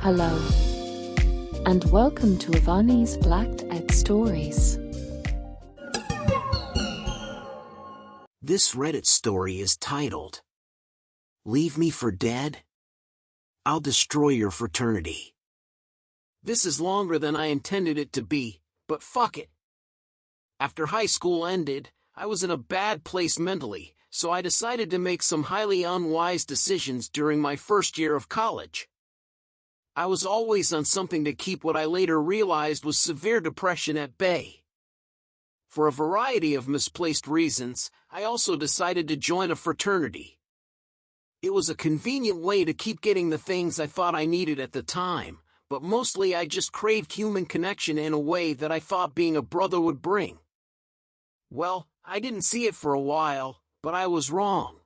Hello, and welcome to Ivani's Blacked Out Stories. This Reddit story is titled, "Leave Me for Dead? I'll Destroy Your Fraternity." This is longer than I intended it to be, but fuck it. After high school ended, I was in a bad place mentally, so I decided to make some highly unwise decisions during my first year of college. I was always on something to keep what I later realized was severe depression at bay. For a variety of misplaced reasons, I also decided to join a fraternity. It was a convenient way to keep getting the things I thought I needed at the time, but mostly I just craved human connection in a way that I thought being a brother would bring. Well, I didn't see it for a while, but I was wrong.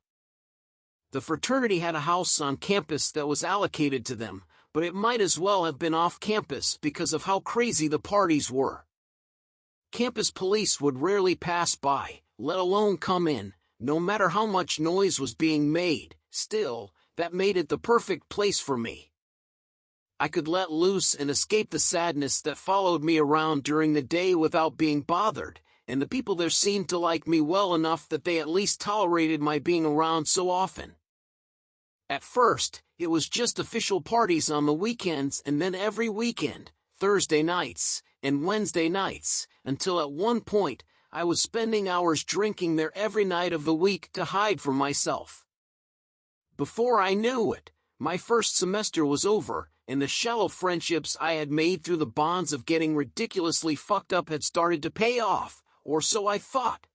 The fraternity had a house on campus that was allocated to them, but it might as well have been off campus because of how crazy the parties were. Campus police would rarely pass by, let alone come in, no matter how much noise was being made. Still, that made it the perfect place for me. I could let loose and escape the sadness that followed me around during the day without being bothered, and the people there seemed to like me well enough that they at least tolerated my being around so often. At first, it was just official parties on the weekends and then every weekend, Thursday nights, and Wednesday nights, until at one point, I was spending hours drinking there every night of the week to hide from myself. Before I knew it, my first semester was over, and the shallow friendships I had made through the bonds of getting ridiculously fucked up had started to pay off, or so I thought.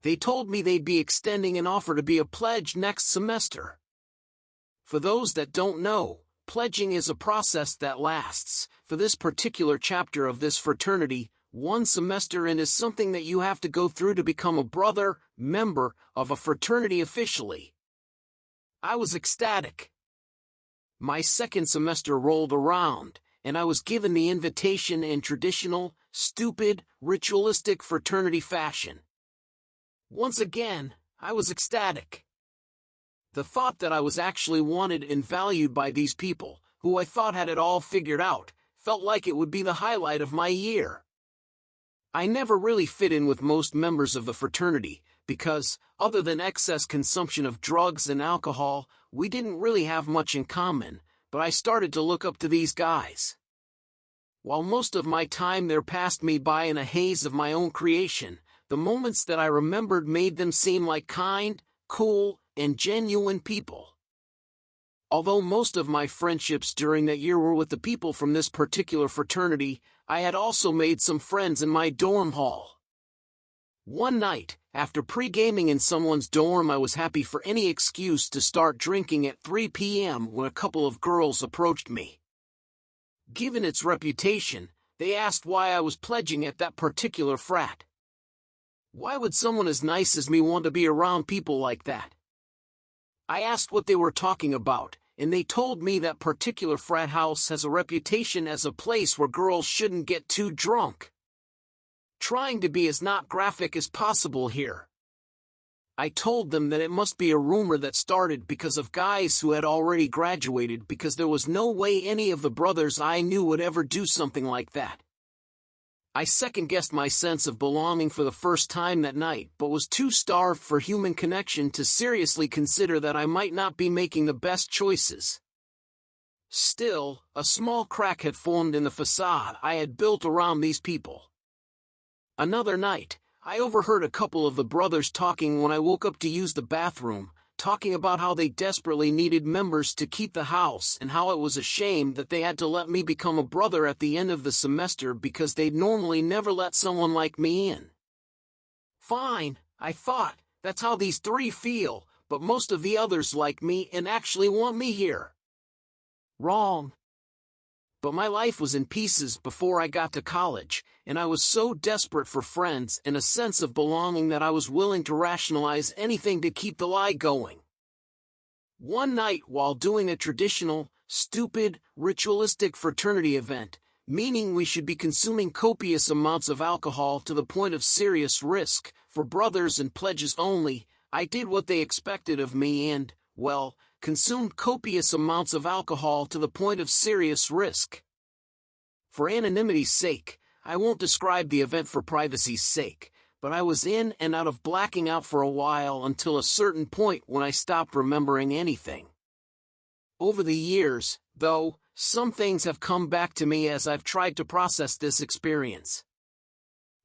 They told me they'd be extending an offer to be a pledge next semester. For those that don't know, pledging is a process that lasts, for this particular chapter of this fraternity, one semester, and is something that you have to go through to become a member of a fraternity officially. I was ecstatic. My second semester rolled around, and I was given the invitation in traditional, stupid, ritualistic fraternity fashion. Once again, I was ecstatic. The thought that I was actually wanted and valued by these people, who I thought had it all figured out, felt like it would be the highlight of my year. I never really fit in with most members of the fraternity, because, other than excess consumption of drugs and alcohol, we didn't really have much in common, but I started to look up to these guys. While most of my time there passed me by in a haze of my own creation, the moments that I remembered made them seem like kind, cool, and genuine people. Although most of my friendships during that year were with the people from this particular fraternity, I had also made some friends in my dorm hall. One night, after pre-gaming in someone's dorm, I was happy for any excuse to start drinking at 3 p.m. when a couple of girls approached me. Given its reputation, they asked why I was pledging at that particular frat. Why would someone as nice as me want to be around people like that? I asked what they were talking about, and they told me that particular frat house has a reputation as a place where girls shouldn't get too drunk. Trying to be as not graphic as possible here. I told them that it must be a rumor that started because of guys who had already graduated, because there was no way any of the brothers I knew would ever do something like that. I second-guessed my sense of belonging for the first time that night, but was too starved for human connection to seriously consider that I might not be making the best choices. Still, a small crack had formed in the facade I had built around these people. Another night, I overheard a couple of the brothers talking when I woke up to use the bathroom, talking about how they desperately needed members to keep the house and how it was a shame that they had to let me become a brother at the end of the semester because they'd normally never let someone like me in. Fine, I thought, that's how these three feel, but most of the others like me and actually want me here. Wrong. But my life was in pieces before I got to college, and I was so desperate for friends and a sense of belonging that I was willing to rationalize anything to keep the lie going. One night, while doing a traditional, stupid, ritualistic fraternity event, meaning we should be consuming copious amounts of alcohol to the point of serious risk, for brothers and pledges only, I did what they expected of me and, well, consumed copious amounts of alcohol to the point of serious risk. For anonymity's sake, I won't describe the event for privacy's sake, but I was in and out of blacking out for a while until a certain point when I stopped remembering anything. Over the years, though, some things have come back to me as I've tried to process this experience.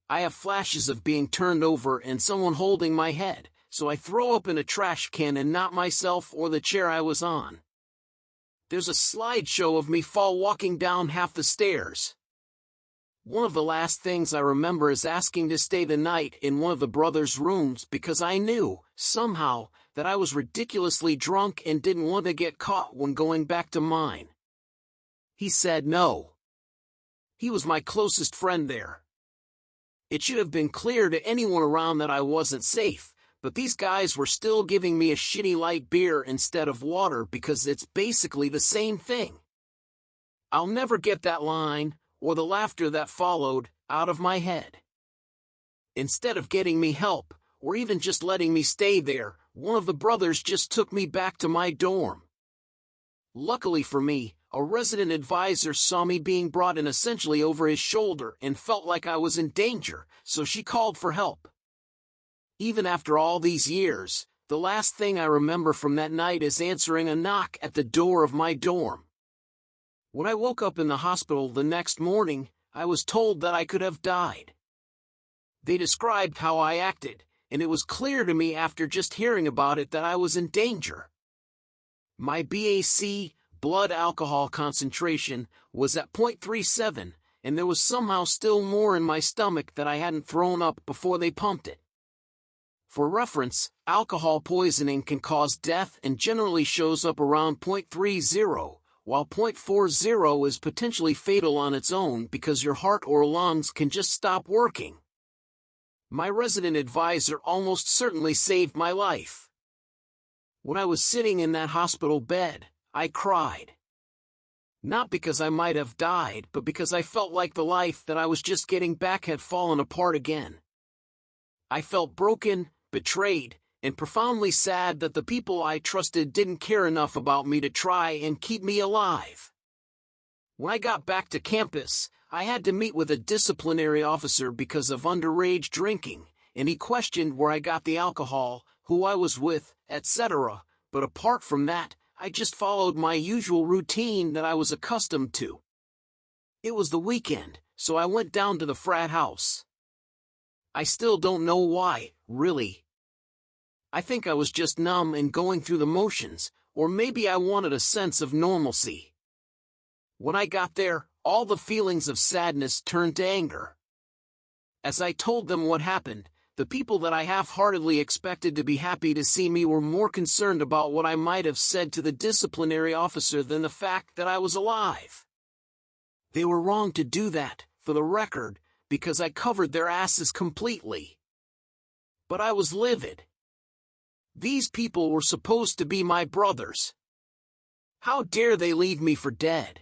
I have flashes of being turned over and someone holding my head, so I throw up in a trash can and not myself or the chair I was on. There's a slideshow of me walking down half the stairs. One of the last things I remember is asking to stay the night in one of the brothers' rooms because I knew, somehow, that I was ridiculously drunk and didn't want to get caught when going back to mine. He said no. He was my closest friend there. It should have been clear to anyone around that I wasn't safe, but these guys were still giving me a shitty light beer instead of water because it's basically the same thing. I'll never get that line, or the laughter that followed, out of my head. Instead of getting me help, or even just letting me stay there, one of the brothers just took me back to my dorm. Luckily for me, a resident advisor saw me being brought in essentially over his shoulder and felt like I was in danger, so she called for help. Even after all these years, the last thing I remember from that night is answering a knock at the door of my dorm. When I woke up in the hospital the next morning, I was told that I could have died. They described how I acted, and it was clear to me after just hearing about it that I was in danger. My BAC, blood alcohol concentration, was at 0.37, and there was somehow still more in my stomach that I hadn't thrown up before they pumped it. For reference, alcohol poisoning can cause death and generally shows up around 0.30, while 0.40 is potentially fatal on its own because your heart or lungs can just stop working. My resident advisor almost certainly saved my life. When I was sitting in that hospital bed, I cried. Not because I might have died, but because I felt like the life that I was just getting back had fallen apart again. I felt broken, betrayed, and profoundly sad that the people I trusted didn't care enough about me to try and keep me alive. When I got back to campus, I had to meet with a disciplinary officer because of underage drinking, and he questioned where I got the alcohol, who I was with, etc., but apart from that, I just followed my usual routine that I was accustomed to. It was the weekend, so I went down to the frat house. I still don't know why, really. I think I was just numb and going through the motions, or maybe I wanted a sense of normalcy. When I got there, all the feelings of sadness turned to anger. As I told them what happened, the people that I half-heartedly expected to be happy to see me were more concerned about what I might have said to the disciplinary officer than the fact that I was alive. They were wrong to do that, for the record, because I covered their asses completely. But I was livid. These people were supposed to be my brothers. How dare they leave me for dead?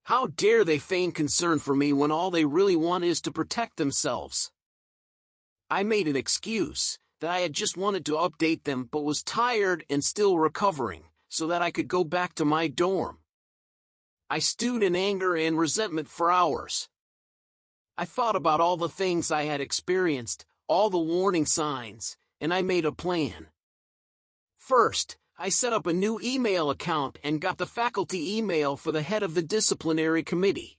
How dare they feign concern for me when all they really want is to protect themselves? I made an excuse, that I had just wanted to update them but was tired and still recovering, so that I could go back to my dorm. I stewed in anger and resentment for hours. I thought about all the things I had experienced, all the warning signs, and I made a plan. First, I set up a new email account and got the faculty email for the head of the disciplinary committee.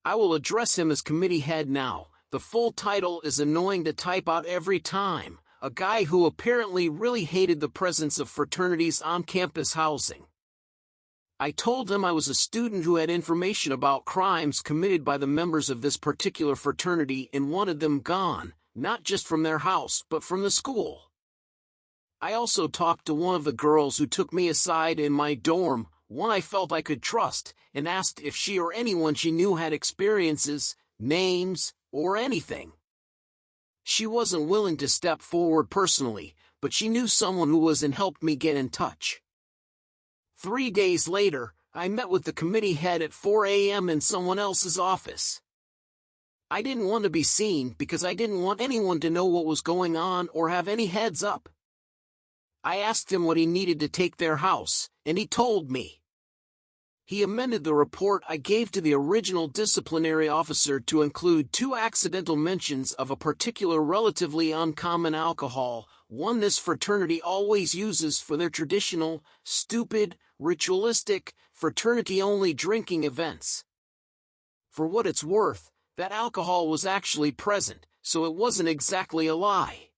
I will address him as committee head now. The full title is annoying to type out every time, a guy who apparently really hated the presence of fraternities on-campus housing. I told him I was a student who had information about crimes committed by the members of this particular fraternity and wanted them gone, not just from their house but from the school. I also talked to one of the girls who took me aside in my dorm, one I felt I could trust, and asked if she or anyone she knew had experiences, names, or anything. She wasn't willing to step forward personally, but she knew someone who was and helped me get in touch. 3 days later, I met with the committee head at 4 a.m. in someone else's office. I didn't want to be seen because I didn't want anyone to know what was going on or have any heads up. I asked him what he needed to take their house, and he told me. He amended the report I gave to the original disciplinary officer to include 2 accidental mentions of a particular relatively uncommon alcohol, one this fraternity always uses for their traditional, stupid, ritualistic, fraternity-only drinking events. For what it's worth, that alcohol was actually present, so it wasn't exactly a lie.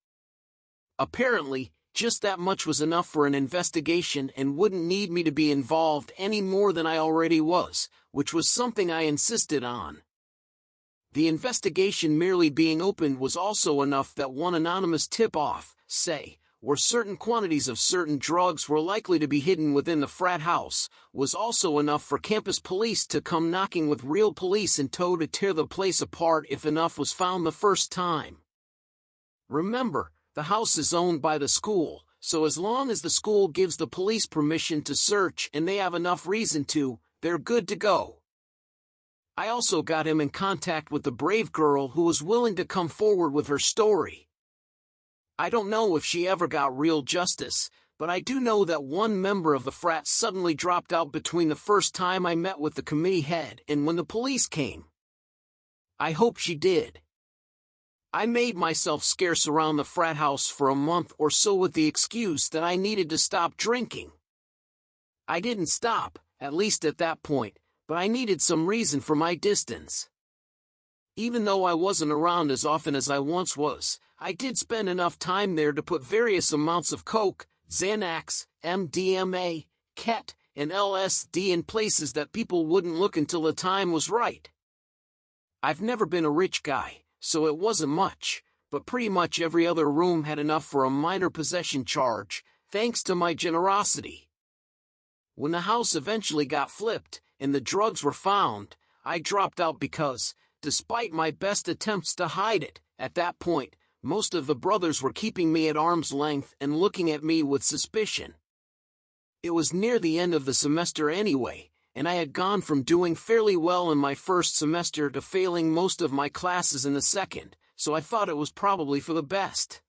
Apparently, just that much was enough for an investigation and wouldn't need me to be involved any more than I already was, which was something I insisted on. The investigation merely being opened was also enough that one anonymous tip-off, say, where certain quantities of certain drugs were likely to be hidden within the frat house, was also enough for campus police to come knocking with real police in tow to tear the place apart if enough was found the first time. Remember, the house is owned by the school, so as long as the school gives the police permission to search and they have enough reason to, they're good to go. I also got him in contact with the brave girl who was willing to come forward with her story. I don't know if she ever got real justice, but I do know that one member of the frat suddenly dropped out between the first time I met with the committee head and when the police came. I hope she did. I made myself scarce around the frat house for a month or so with the excuse that I needed to stop drinking. I didn't stop, at least at that point, but I needed some reason for my distance. Even though I wasn't around as often as I once was, I did spend enough time there to put various amounts of coke, Xanax, MDMA, Ket, and LSD in places that people wouldn't look until the time was right. I've never been a rich guy, so it wasn't much, but pretty much every other room had enough for a minor possession charge, thanks to my generosity. When the house eventually got flipped, and the drugs were found, I dropped out because, despite my best attempts to hide it, at that point, most of the brothers were keeping me at arm's length and looking at me with suspicion. It was near the end of the semester anyway, and I had gone from doing fairly well in my first semester to failing most of my classes in the second, so I thought it was probably for the best.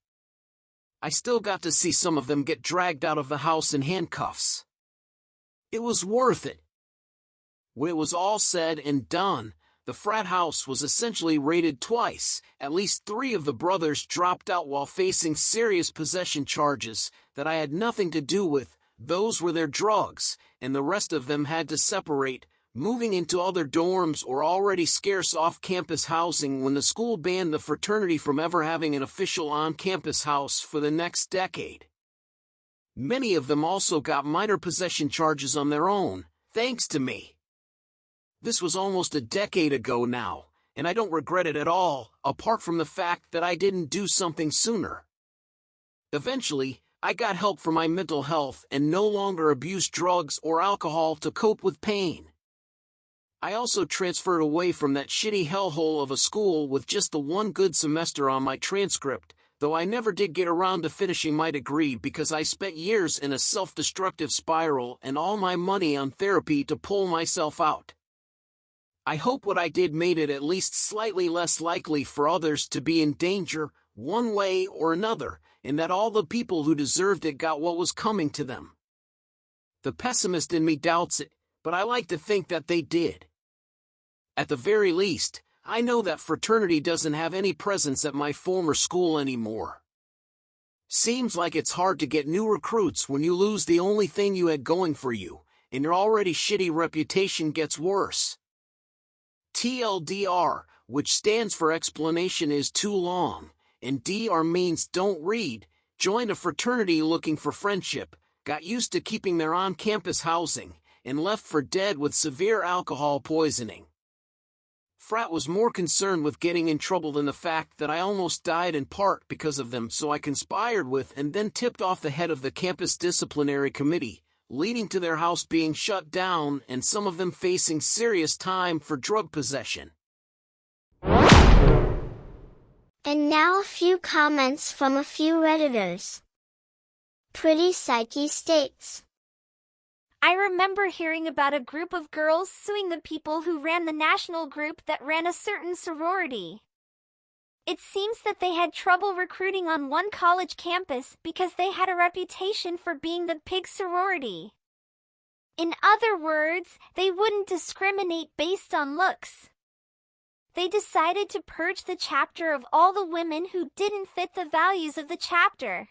I still got to see some of them get dragged out of the house in handcuffs. It was worth it. When it was all said and done, the frat house was essentially raided twice. At least 3 of the brothers dropped out while facing serious possession charges that I had nothing to do with. Those were their drugs, and the rest of them had to separate, moving into other dorms or already scarce off-campus housing when the school banned the fraternity from ever having an official on-campus house for the next decade. Many of them also got minor possession charges on their own, thanks to me. This was almost a decade ago now, and I don't regret it at all, apart from the fact that I didn't do something sooner. Eventually, I got help for my mental health and no longer abused drugs or alcohol to cope with pain. I also transferred away from that shitty hellhole of a school with just the one good semester on my transcript, though I never did get around to finishing my degree because I spent years in a self-destructive spiral and all my money on therapy to pull myself out. I hope what I did made it at least slightly less likely for others to be in danger, one way or another, and that all the people who deserved it got what was coming to them. The pessimist in me doubts it, but I like to think that they did. At the very least, I know that fraternity doesn't have any presence at my former school anymore. Seems like it's hard to get new recruits when you lose the only thing you had going for you, and your already shitty reputation gets worse. TLDR, which stands for explanation is too long, and DR means don't read, joined a fraternity looking for friendship, got used to keeping their on-campus housing, and left for dead with severe alcohol poisoning. Frat was more concerned with getting in trouble than the fact that I almost died in part because of them, so I conspired with and then tipped off the head of the campus disciplinary committee, leading to their house being shut down and some of them facing serious time for drug possession. And now a few comments from a few Redditors. Pretty Psyche states, I remember hearing about a group of girls suing the people who ran the national group that ran a certain sorority. It seems that they had trouble recruiting on one college campus because they had a reputation for being the pig sorority. In other words, they wouldn't discriminate based on looks. They decided to purge the chapter of all the women who didn't fit the values of the chapter.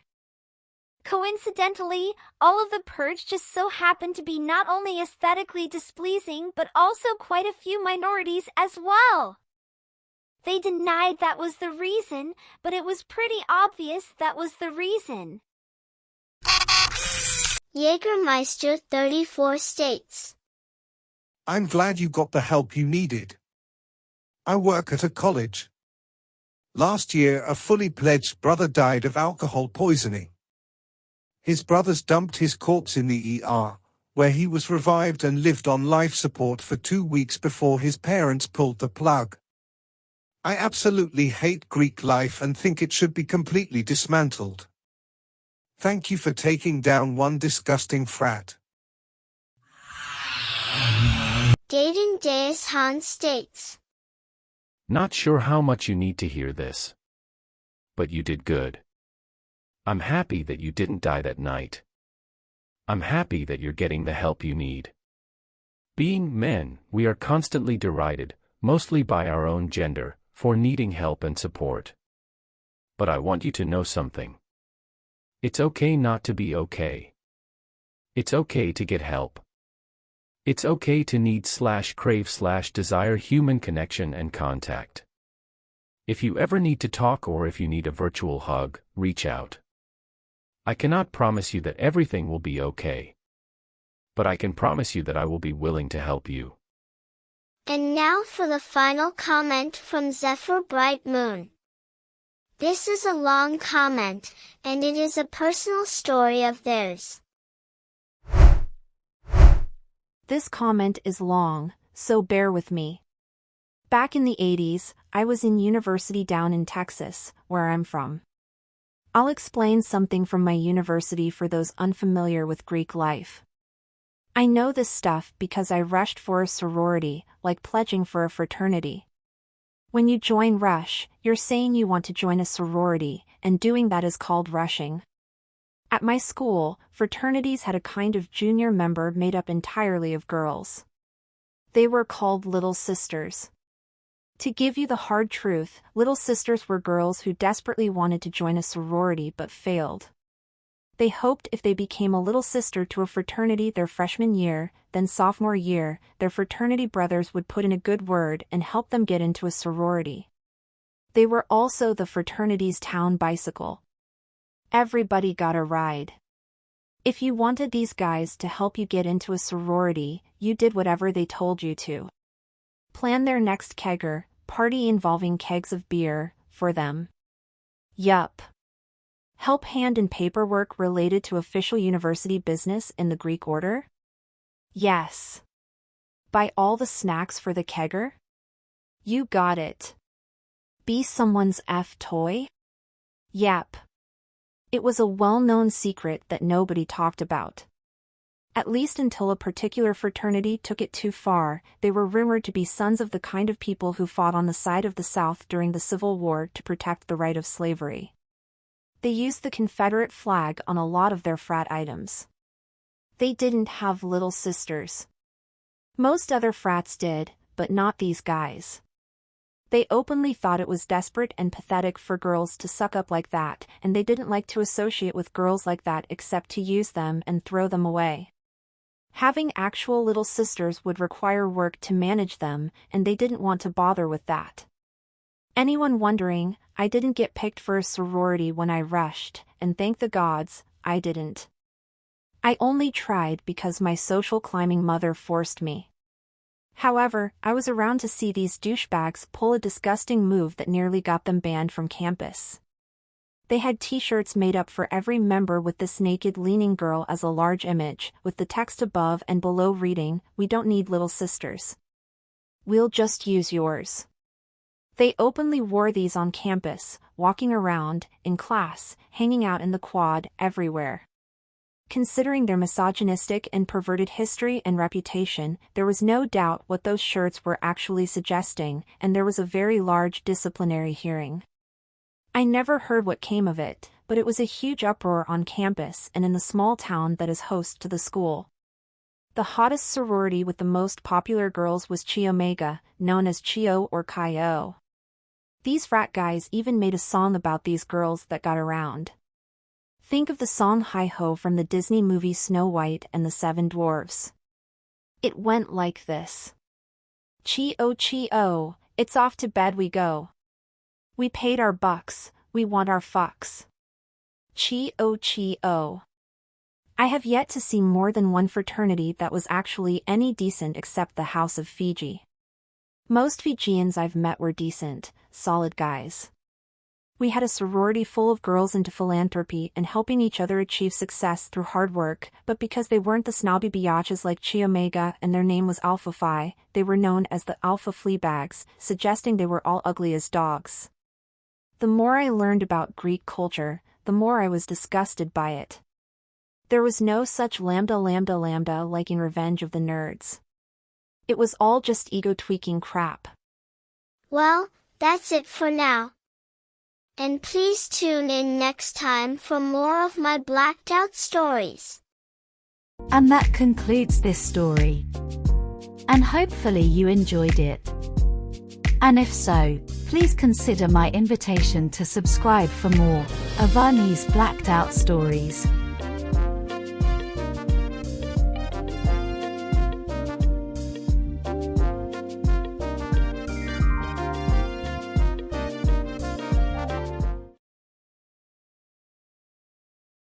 Coincidentally, all of the purge just so happened to be not only aesthetically displeasing but also quite a few minorities as well. They denied that was the reason, but it was pretty obvious that was the reason. Jägermeister 34 states. I'm glad you got the help you needed. I work at a college. Last year, a fully pledged brother died of alcohol poisoning. His brothers dumped his corpse in the ER, where he was revived and lived on life support for 2 weeks before his parents pulled the plug. I absolutely hate Greek life and think it should be completely dismantled. Thank you for taking down one disgusting frat. Dayton Deus Han states. Not sure how much you need to hear this. But you did good. I'm happy that you didn't die that night. I'm happy that you're getting the help you need. Being men, we are constantly derided, mostly by our own gender, for needing help and support. But I want you to know something. It's okay not to be okay. It's okay to get help. It's okay to need/crave/desire human connection and contact. If you ever need to talk or if you need a virtual hug, reach out. I cannot promise you that everything will be okay. But I can promise you that I will be willing to help you. And now for the final comment from Zephyr Bright Moon. This is a long comment, and it is a personal story of theirs. This comment is long, so bear with me. Back in the 80s, I was in university down in Texas, where I'm from. I'll explain something from my university for those unfamiliar with Greek life. I know this stuff because I rushed for a sorority, like pledging for a fraternity. When you join rush, you're saying you want to join a sorority, and doing that is called rushing. At my school, fraternities had a kind of junior member made up entirely of girls. They were called Little Sisters. To give you the hard truth, Little Sisters were girls who desperately wanted to join a sorority but failed. They hoped if they became a little sister to a fraternity their freshman year, then sophomore year, their fraternity brothers would put in a good word and help them get into a sorority. They were also the fraternity's town bicycle. Everybody got a ride. If you wanted these guys to help you get into a sorority, you did whatever they told you to. Plan their next kegger, party involving kegs of beer, for them. Yup. Help hand in paperwork related to official university business in the Greek order? Yes. Buy all the snacks for the kegger? You got it. Be someone's toy? Yep. It was a well-known secret that nobody talked about. At least until a particular fraternity took it too far. They were rumored to be sons of the kind of people who fought on the side of the South during the Civil War to protect the right of slavery. They used the Confederate flag on a lot of their frat items. They didn't have little sisters. Most other frats did, but not these guys. They openly thought it was desperate and pathetic for girls to suck up like that, and they didn't like to associate with girls like that except to use them and throw them away. Having actual little sisters would require work to manage them, and they didn't want to bother with that. Anyone wondering, I didn't get picked for a sorority when I rushed, and thank the gods, I didn't. I only tried because my social climbing mother forced me. However, I was around to see these douchebags pull a disgusting move that nearly got them banned from campus. They had t-shirts made up for every member with this naked leaning girl as a large image, with the text above and below reading, "We don't need little sisters. We'll just use yours." They openly wore these on campus, walking around, in class, hanging out in the quad, everywhere. Considering their misogynistic and perverted history and reputation, there was no doubt what those shirts were actually suggesting, and there was a very large disciplinary hearing. I never heard what came of it, but it was a huge uproar on campus and in the small town that is host to the school. The hottest sorority with the most popular girls was Chi Omega, known as Chio or Chi-O. These frat guys even made a song about these girls that got around. Think of the song Hi-Ho from the Disney movie Snow White and the Seven Dwarfs. It went like this. Chi-O, Chi-O, it's off to bed we go. We paid our bucks, we want our fucks. Chi-O, Chi-O. I have yet to see more than one fraternity that was actually any decent except the House of Fiji. Most Fijians I've met were decent, solid guys. We had a sorority full of girls into philanthropy and helping each other achieve success through hard work, but because they weren't the snobby biatches like Chi Omega and their name was Alpha Phi, they were known as the Alpha Fleabags, suggesting they were all ugly as dogs. The more I learned about Greek culture, the more I was disgusted by it. There was no such lambda like in Revenge of the Nerds. It was all just ego-tweaking crap. Well, that's it for now. And please tune in next time for more of my blacked out stories. And that concludes this story. And hopefully you enjoyed it. And if so, please consider my invitation to subscribe for more Avani's blacked out stories.